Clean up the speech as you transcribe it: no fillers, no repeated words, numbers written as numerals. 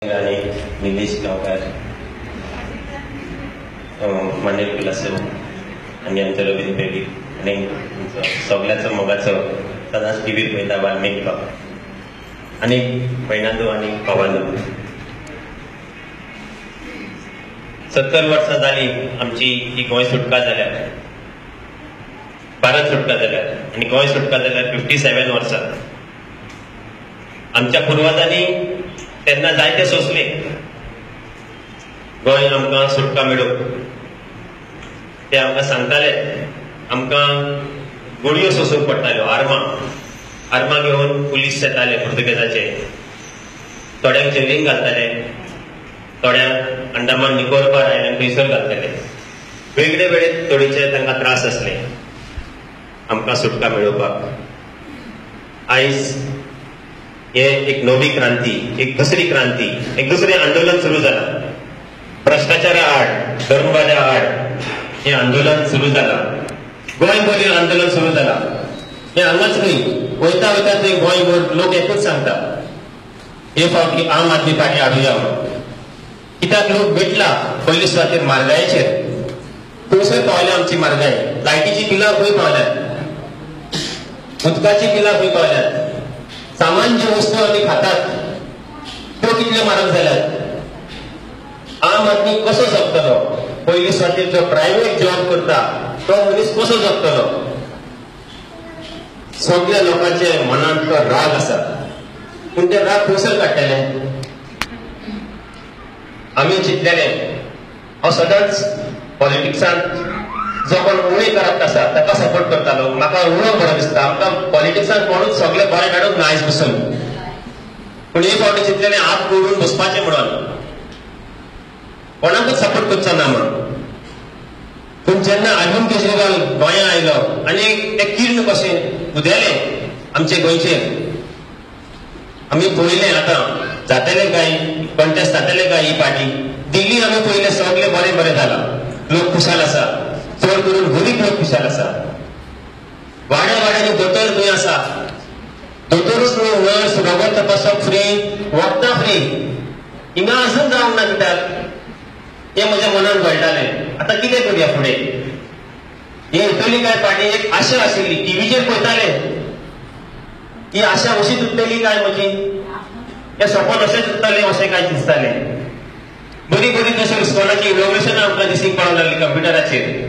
आणि निलेश गांवकार मांडेल पिलासो आणि आमच्या रवींद्र पेडी आणि सगळ्याचं मोगाचं सदांच टीव्हीर पळयता वाल्मीक बाब आणि भयणांदू आणि भावांदू 70 वर्सां जाली आमची ही गोंय सुटका जाल्यार, भारत सुटका जाल्यार आणि गोंय सुटका जाल्यार 57 वर्सां. आमच्या पुर्वजांनी तेन्ना जायते सोंसले गोंय आमकां सुटका मेळोवंक. ते आमकां सांगताले आमकां गोळयो सोंसूंक पडटाल्यो, आर्मां घेवन पुलीस येताले पुर्तुगेजाचे. थोड्यांक जेलींत घालताले, थोड्यांक अंडमान निकोबार आयलँड थंयसर घालताले. वेगळे वेगळे तरेचे तांकां त्रास आसले आमकां सुटका मेळोवपाक. आयज हे एक नवी क्रांती, एक दुसरी क्रांती, एक दुसरें आंदोलन सुरू जालां. भ्रष्टाचारा आड, धर्मवादा आड हे आंदोलन सुरू जालां. गोंयभर आंदोलन सुरू जालां. हे हांगाच न्ही, वयता वयता थंय गोंयभर लोक एकूच सांगता हे फावटी आम आदमी पार्टी हाडुया म्हणून. कित्याक लोक भेटला पयले सुवातेर म्हारगायेचेर. खंयसर पावल्या आमची म्हारगाय. लायटीची बिलां खंय पावल्यात, उदकाची बिलां खंय पावल्यात, सामान ज्यो वस्तू आमी खातात त्यो कितल्यो म्हारग जाल्यात. आम आदमी कसो जगतलो? पयली सुवातेर जो प्रायव्हेट जॉब करता तो मनीस कसो जगतलो? सगळ्या लोकांचे मनांत तो राग आसा, पूण ते राग खंयसर काडटले? आमी चिंतलेले हांव सदांच पॉलिटिक्सांत जो कोण उणें करप्ट आसा ताका सपोर्ट करतालो. म्हाका उणो बरो दिसता. आमकां पॉलिटिक्सांत कोणूच सगळे बरें काडूंक नायज बसून. पूण हे फावटी चिंतलेलें हात जोडून बसपाचें म्हणून, कोणाकूच सपोर्ट करचो ना म्हणून. पूण जेन्ना अरविंद केजरीवाल गोंयांत आयलो आनी ते किर्ण कशें उदेलें आमचे गोंयचेर, आमी पळयलें आतां जातलें काय, कॉन्टेस्ट जातलें काय ही पार्टी. दिल्ली आमी पळयलें सगळें बरें बरें जालां. लोक खुशाल आसा, चड करून गरीब लोक खुशाल आसा. वाड्या वाड्यांनी दोतोर थंय आसा. दोतोरूच न्हू, नर्स, रोग तपासप फ्री, वखदां फ्री. हिंगा अजून जावंक ना कित्याक? हे म्हज्या मनान घडटालें. आतां कितें करुया फुडें? ही येतली काय पार्टी? एक आशा आशिल्ली, टीव्हीचेर पळयताले. ही आशा अशीच उरतली काय म्हजी? हे सपोन अशेंच उरतलें अशें काय दिसतालें. बरी बरी तशें इस्कॉनाची इनॉग्रेशनां आमकां दिसूंक पावूंक लागलीं कंप्युटराचेर.